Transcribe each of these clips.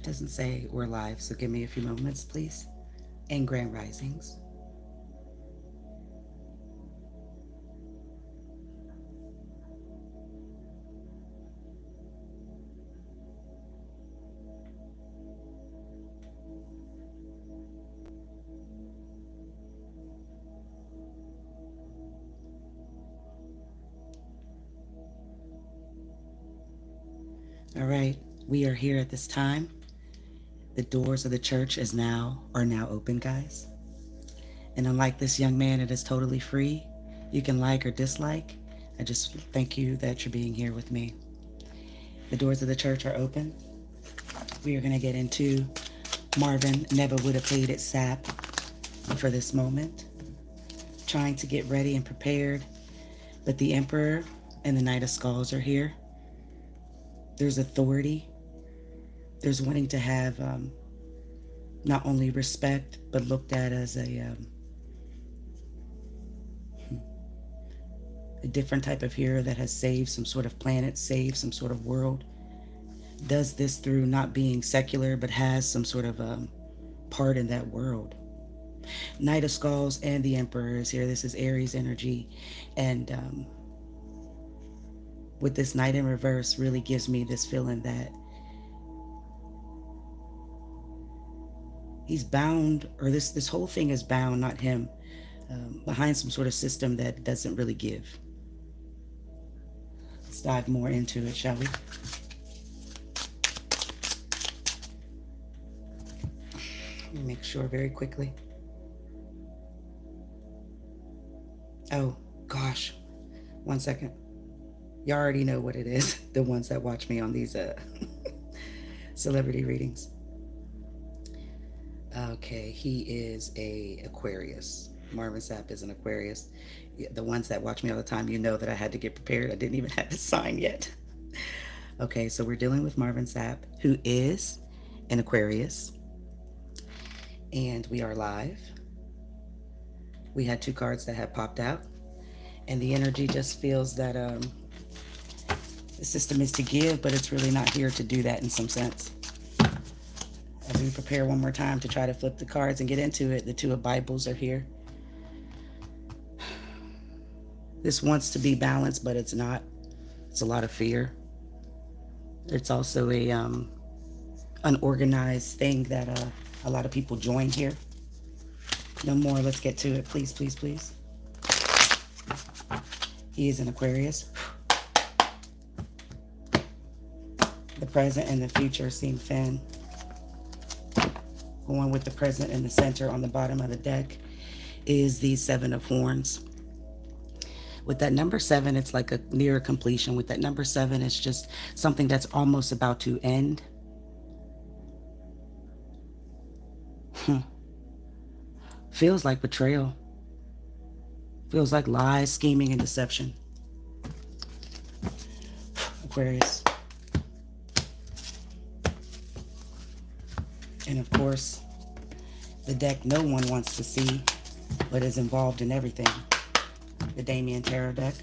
Doesn't say we're live, so give me a few moments, please. And grand risings. All right, we are here at this time. The doors of the church are now open, guys. And unlike this young man, it is totally free. You can like or dislike. I just thank you that you're being here with me. The doors of the church are open. We are going to get into Marvin Neva would have played at Sapp for this moment, trying to get ready and prepared. But the Emperor and the Knight of Skulls are here. There's authority. There's wanting to have not only respect, but looked at as a different type of hero that has saved some sort of planet, saved some sort of world. Does this through not being secular, but has some sort of part in that world. Knight of Skulls and the Emperor is here. This is Aries energy. And with this Knight in reverse really gives me this feeling that he's bound, or this whole thing is bound, not him, behind some sort of system that doesn't really give. Let's dive more into it, shall we? Let me make sure very quickly. Oh, gosh. 1 second. You already know what it is, the ones that watch me on these celebrity readings. Okay, he is a Aquarius. Marvin Sapp is an Aquarius. The ones that watch me all the time, you know that I had to get prepared. I didn't even have the sign yet. Okay, so we're dealing with Marvin Sapp, who is an Aquarius. And we are live. We had 2 cards that had popped out. And the energy just feels that the system is to give, but it's really not here to do that in some sense. As we prepare one more time to try to flip the cards and get into it, the 2 of Bibles are here. This wants to be balanced, but it's not. It's a lot of fear. It's also a unorganized thing that a lot of people join here. No more. Let's get to it. Please, please, please. He is an Aquarius. The present and the future seem thin. Going with the present in the center on the bottom of the deck is the 7 of Horns. With that number 7, it's like a near completion. With that number 7, it's just something that's almost about to end. Feels like betrayal. Feels like lies, scheming, and deception. Aquarius. And of course, the deck no one wants to see, but is involved in everything. The Damien Tarot deck.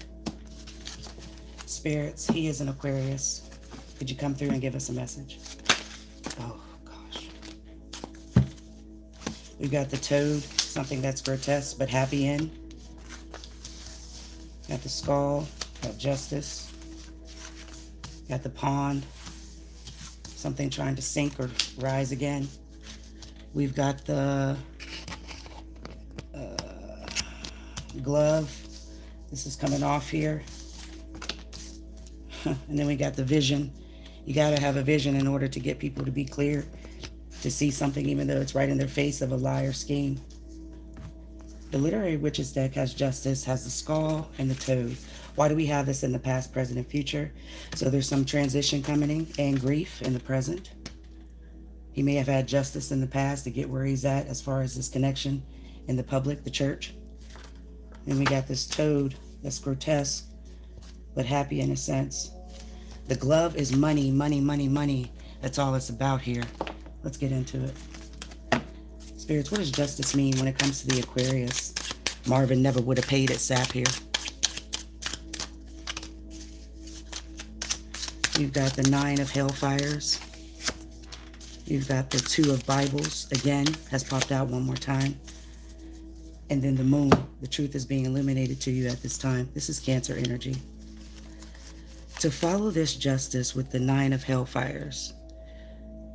Spirits, he is an Aquarius. Could you come through and give us a message? Oh, gosh. We've got the Toad, something that's grotesque but happy in. Got the Skull, got Justice. Got the Pond, something trying to sink or rise again. We've got the Glove. This is coming off here. And then we got the Vision. You got to have a vision in order to get people to be clear, to see something even though it's right in their face of a lie or scheme. The Literary Witches deck has Justice, has the Skull, and the Toad. Why do we have this in the past, present, and future? So there's some transition coming and grief in the present. He may have had justice in the past to get where he's at as far as his connection in the public, the church. And we got this Toad that's grotesque, but happy in a sense. The Glove is money, money, money, money. That's all it's about here. Let's get into it. Spirits, what does justice mean when it comes to the Aquarius? Marvin never would have paid at Sapp here. You've got the 9 of Hellfires. You've got the Two of Bibles, again, has popped out one more time. And then the Moon, the truth is being illuminated to you at this time. This is Cancer energy. To follow this justice with the Nine of Hellfires,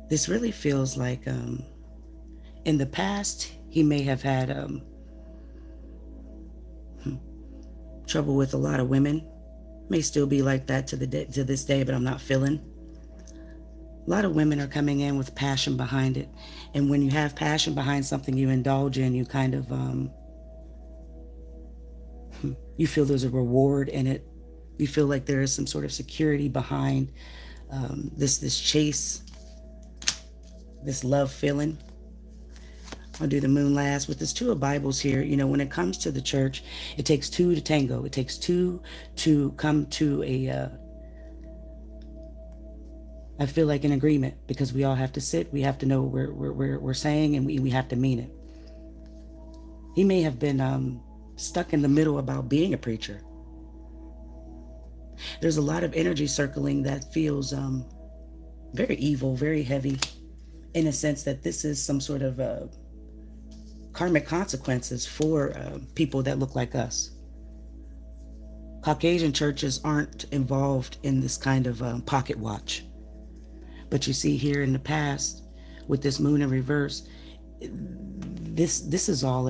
this really feels like in the past, he may have had trouble with a lot of women. May still be like that to this day, but I'm not feeling. A lot of women are coming in with passion behind it. And when you have passion behind something you indulge in, you kind of, you feel there's a reward in it. You feel like there is some sort of security behind this chase, this love feeling. I'll do the Moon last. With this Two of Bibles here, you know, when it comes to the church, it takes two to tango. It takes two to come to I feel like an agreement, because we all have to sit. We have to know what we're saying, and we have to mean it. He may have been stuck in the middle about being a preacher. There's a lot of energy circling that feels very evil, very heavy, in a sense that this is some sort of karmic consequences for people that look like us. Caucasian churches aren't involved in this kind of pocket watch. But you see here in the past, with this Moon in reverse, this is all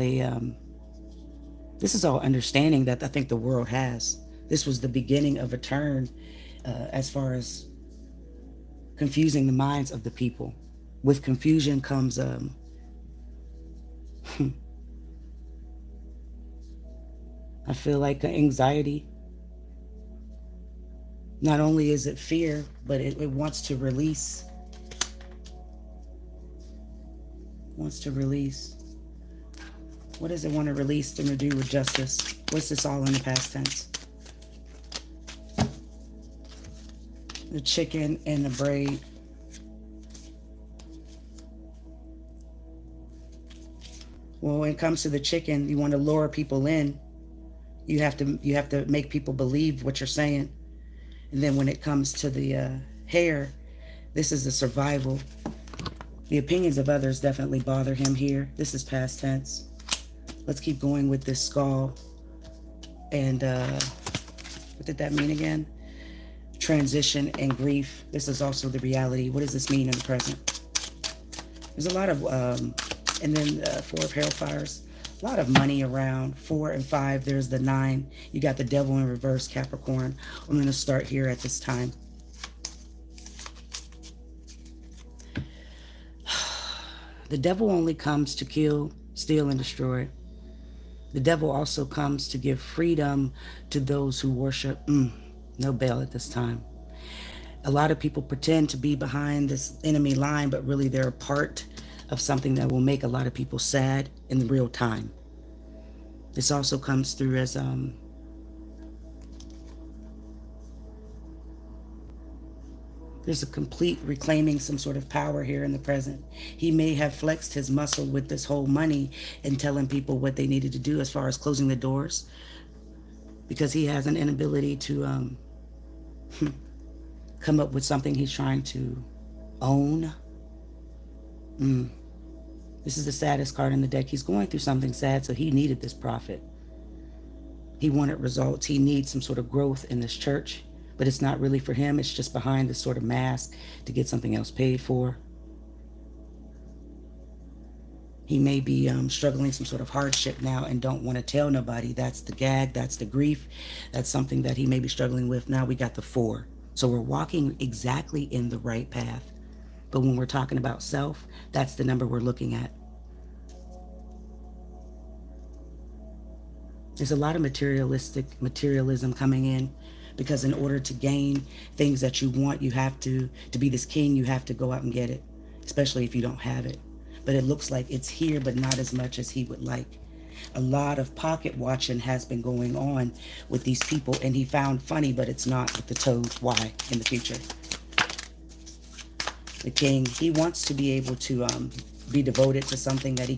understanding that I think the world has. This was the beginning of a turn as far as confusing the minds of the people. With confusion comes I feel like anxiety. Not only is it fear, but it wants to release. Wants to release. What does it want to release to do with justice? What's this all in the past tense? The chicken and the braid. Well, when it comes to the chicken, you want to lure people in. You have to make people believe what you're saying. And then when it comes to the hair, this is the survival. The opinions of others definitely bother him here. This is past tense. Let's keep going with this skull. And what did that mean again? Transition and grief. This is also the reality. What does this mean in the present? There's a lot of, and then Four of Hellfires. A lot of money around. 4 and 5. There's the 9. You got the Devil in reverse, Capricorn. I'm going to start here at this time. The devil only comes to kill, steal, and destroy. The devil also comes to give freedom to those who worship. No bail at this time. A lot of people pretend to be behind this enemy line, but really they're a part of something that will make a lot of people sad in real time. This also comes through as there's a complete reclaiming some sort of power here in the present. He may have flexed his muscle with this whole money and telling people what they needed to do as far as closing the doors, because he has an inability to come up with something he's trying to own. This is the saddest card in the deck. He's going through something sad, so he needed this prophet. He wanted results. He needs some sort of growth in this church, but it's not really for him. It's just behind this sort of mask to get something else paid for. He may be struggling some sort of hardship now and don't want to tell nobody. That's the gag. That's the grief. That's something that he may be struggling with. Now we got the 4. So we're walking exactly in the right path. But when we're talking about self, that's the number we're looking at. There's a lot of materialism coming in, because in order to gain things that you want, you have to be this king, you have to go out and get it, especially if you don't have it. But it looks like it's here, but not as much as he would like. A lot of pocket watching has been going on with these people, and he found funny, but it's not with the toads. Why in the future? The king, he wants to be able to be devoted to something that he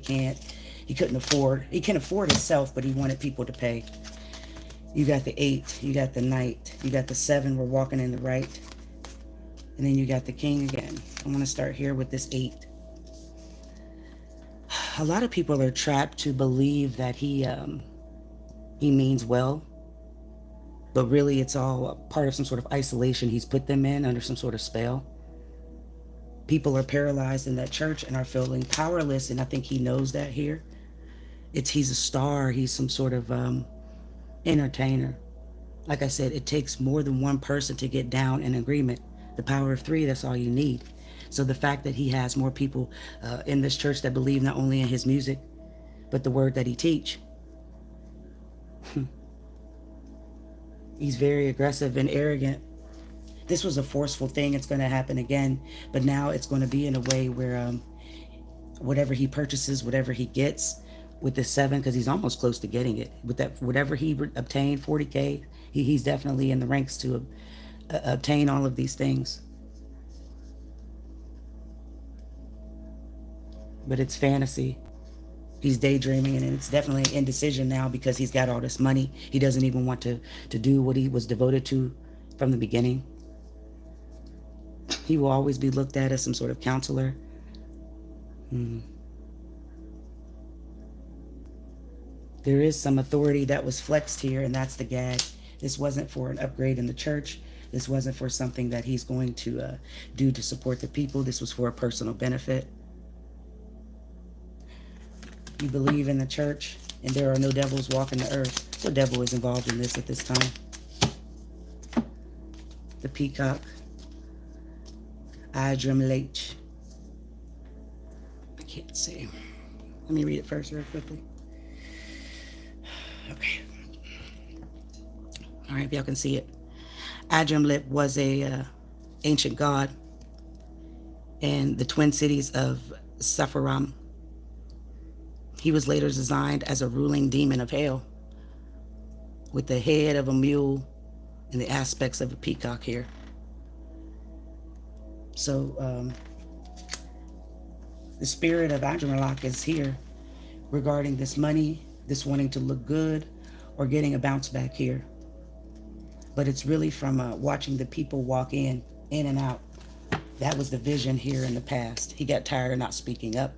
couldn't afford. He can afford himself, but he wanted people to pay. You got the 8, you got the Knight, you got the 7, we're walking in the right. And then you got the king again. I'm going to start here with this 8. A lot of people are trapped to believe that he means well, but really it's all a part of some sort of isolation he's put them in under some sort of spell. People are paralyzed in that church and are feeling powerless, and I think he knows that here. He's a star. He's some sort of entertainer. Like I said, it takes more than one person to get down in agreement. The power of 3, that's all you need. So the fact that he has more people in this church that believe not only in his music, but the word that he teach. He's very aggressive and arrogant. This was a forceful thing. It's going to happen again, but now it's going to be in a way where whatever he purchases, whatever he gets with the 7, because he's almost close to getting it. With that, whatever he obtained, 40K, he's definitely in the ranks to obtain all of these things. But it's fantasy. He's daydreaming, and it's definitely an indecision now because he's got all this money. He doesn't even want to do what he was devoted to from the beginning. He will always be looked at as some sort of counselor. There is some authority that was flexed here, and that's the gag. This wasn't for an upgrade in the church. This wasn't for something that he's going to do to support the people. This was for a personal benefit. You believe in the church, and there are no devils walking the earth. What devil is involved in this at this time? The peacock. Idrim. I can't see. Let me read it first real quickly. Okay. All right, if y'all can see it. Idrim was a ancient god in the twin cities of Sephiram. He was later designed as a ruling demon of hell with the head of a mule and the aspects of a peacock here. So the spirit of Adremalak is here regarding this money, this wanting to look good, or getting a bounce back here. But it's really from watching the people walk in and out. That was the vision here in the past. He got tired of not speaking up.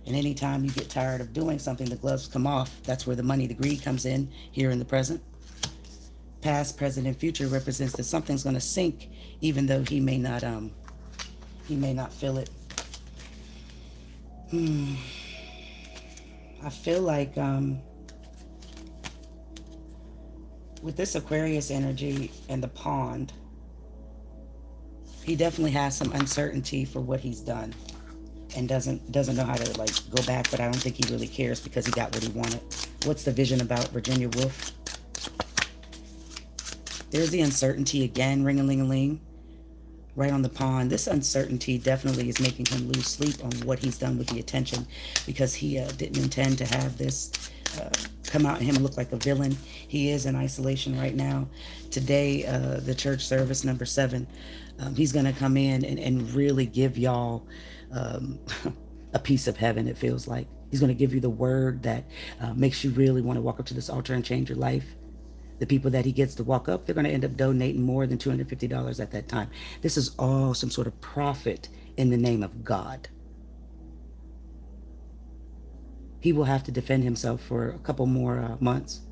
And anytime you get tired of doing something, the gloves come off. That's where the money, the greed comes in here in the present. Past, present, and future represents that something's going to sink, even though he may not feel it. I feel like with this Aquarius energy and the pond, he definitely has some uncertainty for what he's done, and doesn't know how to like go back. But I don't think he really cares because he got what he wanted. What's the vision about Virginia Woolf? There's the uncertainty again, ring-a-ling-a-ling, right on the pond. This uncertainty definitely is making him lose sleep on what he's done with the attention, because he didn't intend to have this come out and him look like a villain. He is in isolation right now. Today, the church service number 7, he's going to come in and really give y'all a piece of heaven, it feels like. He's going to give you the word that makes you really want to walk up to this altar and change your life. The people that he gets to walk up, they're going to end up donating more than $250 at that time. This is all some sort of profit in the name of God. He will have to defend himself for a couple more months.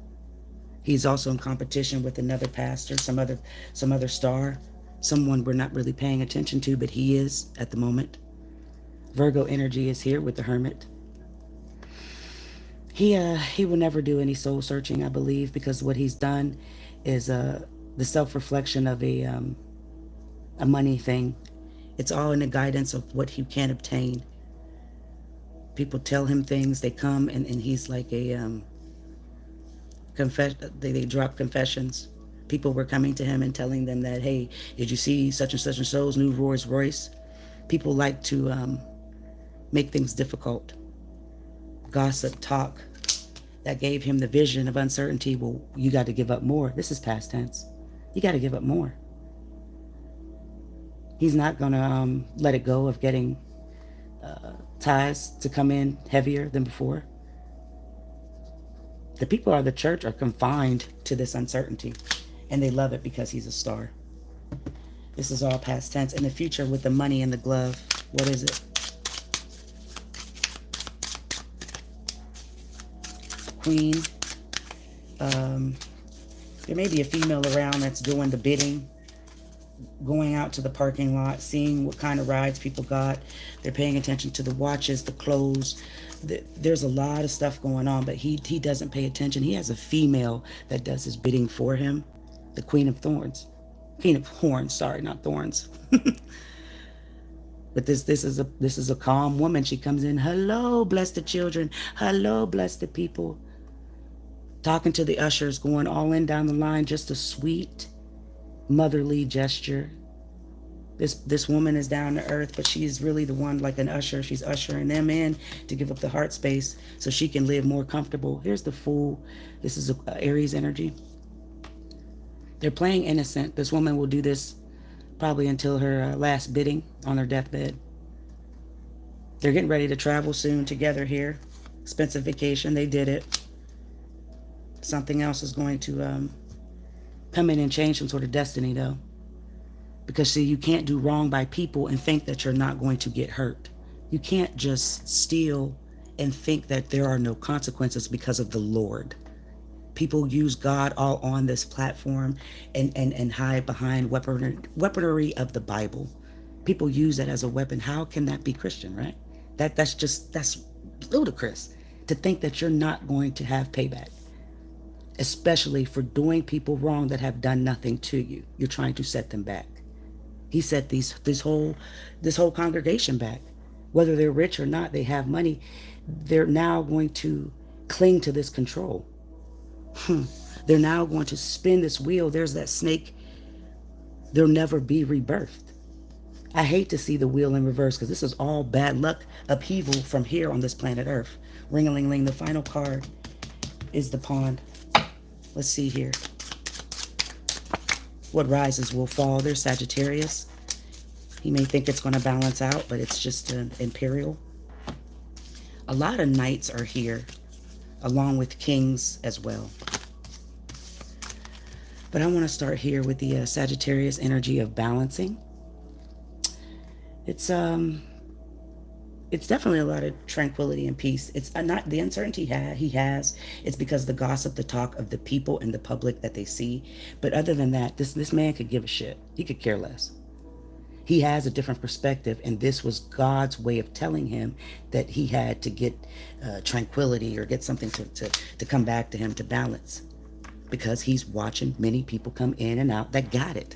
He's also in competition with another pastor, some other star, someone we're not really paying attention to, but he is at the moment. Virgo energy is here with the Hermit. He will never do any soul searching, I believe, because what he's done is the self-reflection of a money thing. It's all in the guidance of what he can obtain. People tell him things, they come, and he's like a they drop confessions. People were coming to him and telling them that, hey, did you see such and so's new Rolls Royce? People like to make things difficult. Gossip, talk. That gave him the vision of uncertainty. Well, you got to give up more. This is past tense. You got to give up more. He's not going to let it go of getting ties to come in heavier than before. The people of the church are confined to this uncertainty, and they love it because he's a star. This is all past tense. In the future with the money in the glove, what is it? Queen. There may be a female around that's doing the bidding, going out to the parking lot, seeing what kind of rides people got. They're paying attention to the watches, the clothes. There's a lot of stuff going on, but he doesn't pay attention. He has a female that does his bidding for him. The Queen of Thorns. Queen of Horns, sorry, not thorns. But this is a calm woman. She comes in, hello, bless the children. Hello, bless the people. Talking to the ushers, going all in down the line, just a sweet, motherly gesture. This woman is down to earth, but she's really the one, like an usher. She's ushering them in to give up the heart space so she can live more comfortable. Here's the Fool. This is a Aries energy. They're playing innocent. This woman will do this probably until her last bidding on her deathbed. They're getting ready to travel soon together here. Expensive vacation. They did it. Something else is going to come in and change some sort of destiny, though. Because, see, you can't do wrong by people and think that you're not going to get hurt. You can't just steal and think that there are no consequences because of the Lord. People use God all on this platform and hide behind weaponry of the Bible. People use that as a weapon. How can that be Christian, right? That's ludicrous to think that you're not going to have payback, especially for doing people wrong that have done nothing to you. You're trying to set them back. He set this whole congregation back. Whether they're rich or not, they have money. They're now going to cling to this control. They're now going to spin this wheel. There's that snake. There'll never be rebirthed. I hate to see the wheel in reverse because this is all bad luck, upheaval from here on this planet Earth. Ring-a-ling-ling. The final card is the Pond. Let's see here. What rises will fall. There's Sagittarius. He may think it's going to balance out, but it's just an Imperial. A lot of knights are here, along with kings as well. But I want to start here with the Sagittarius energy of balancing. It's definitely a lot of tranquility and peace. It's not the uncertainty he has. It's because the gossip, the talk of the people and the public that they see. But other than that, this man could give a shit. He could care less. He has a different perspective, and this was God's way of telling him that he had to get tranquility or get something to come back to him to balance, because he's watching many people come in and out that got it.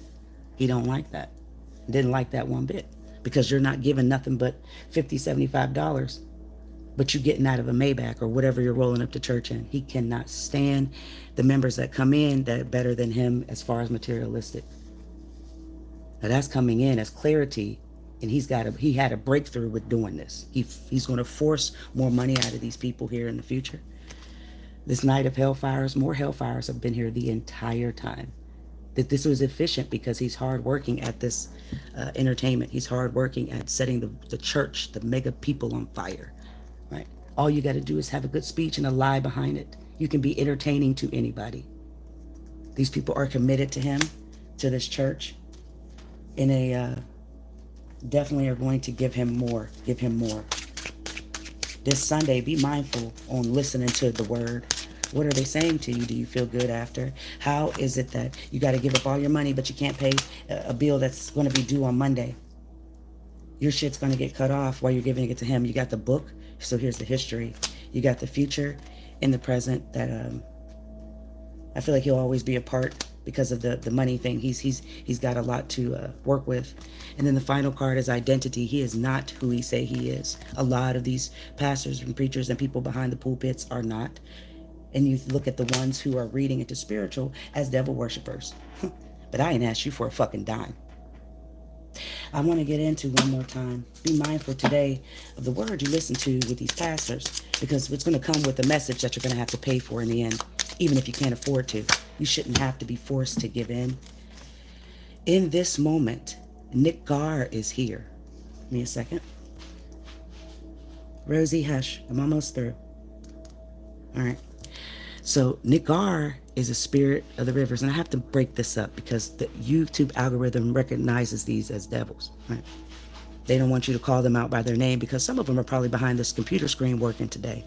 He don't like that. Didn't like that one bit. Because you're not giving nothing but $50, $75, but you're getting out of a Maybach or whatever you're rolling up to church in. He cannot stand the members that come in that are better than him as far as materialistic. Now that's coming in as clarity, and he had a breakthrough with doing this. He's going to force more money out of these people here in the future. This night of hellfires, more hellfires have been here the entire time. That this was efficient because he's hardworking at this entertainment. He's hardworking at setting the church, the mega people on fire, right? All you got to do is have a good speech and a lie behind it. You can be entertaining to anybody. These people are committed to him, to this church, and definitely are going to give him more. Give him more. This Sunday, be mindful on listening to the word. What are they saying to you? Do you feel good after? How is it that you got to give up all your money, but you can't pay a bill that's going to be due on Monday? Your shit's going to get cut off while you're giving it to him. You got the book, so here's the history. You got the future and the present that I feel like he'll always be a part because of the money thing. He's got a lot to work with. And then the final card is identity. He is not who he say he is. A lot of these pastors and preachers and people behind the pulpits are not. And you look at the ones who are reading into spiritual as devil worshipers. But I ain't asked you for a fucking dime. I want to get into one more time. Be mindful today of the word you listen to with these pastors, because it's going to come with a message that you're going to have to pay for in the end, even if you can't afford to. You shouldn't have to be forced to give in. In this moment, Nick Garr is here. Give me a second. Rosie, hush. I'm almost through. All right. So Nigar is a spirit of the rivers, and I have to break this up because the YouTube algorithm recognizes these as devils, right? They don't want you to call them out by their name because some of them are probably behind this computer screen working today.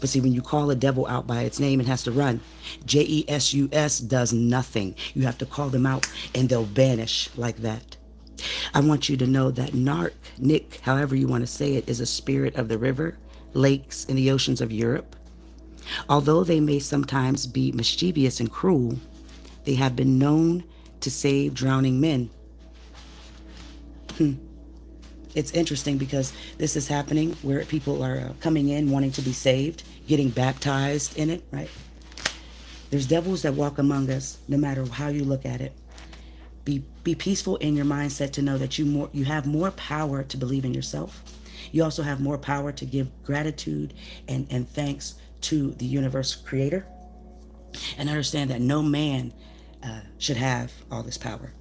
But see, when you call a devil out by its name, it has to run. Jesus does nothing. You have to call them out and they'll vanish like that. I want you to know that Nick, however you want to say it, is a spirit of the river, lakes, and the oceans of Europe. Although they may sometimes be mischievous and cruel, they have been known to save drowning men. It's interesting because this is happening where people are coming in wanting to be saved, getting baptized in it, right? There's devils that walk among us no matter how you look at it. Be peaceful in your mindset to know that you have more power to believe in yourself. You also have more power to give gratitude and thanks to the universe creator. And understand that no man should have all this power.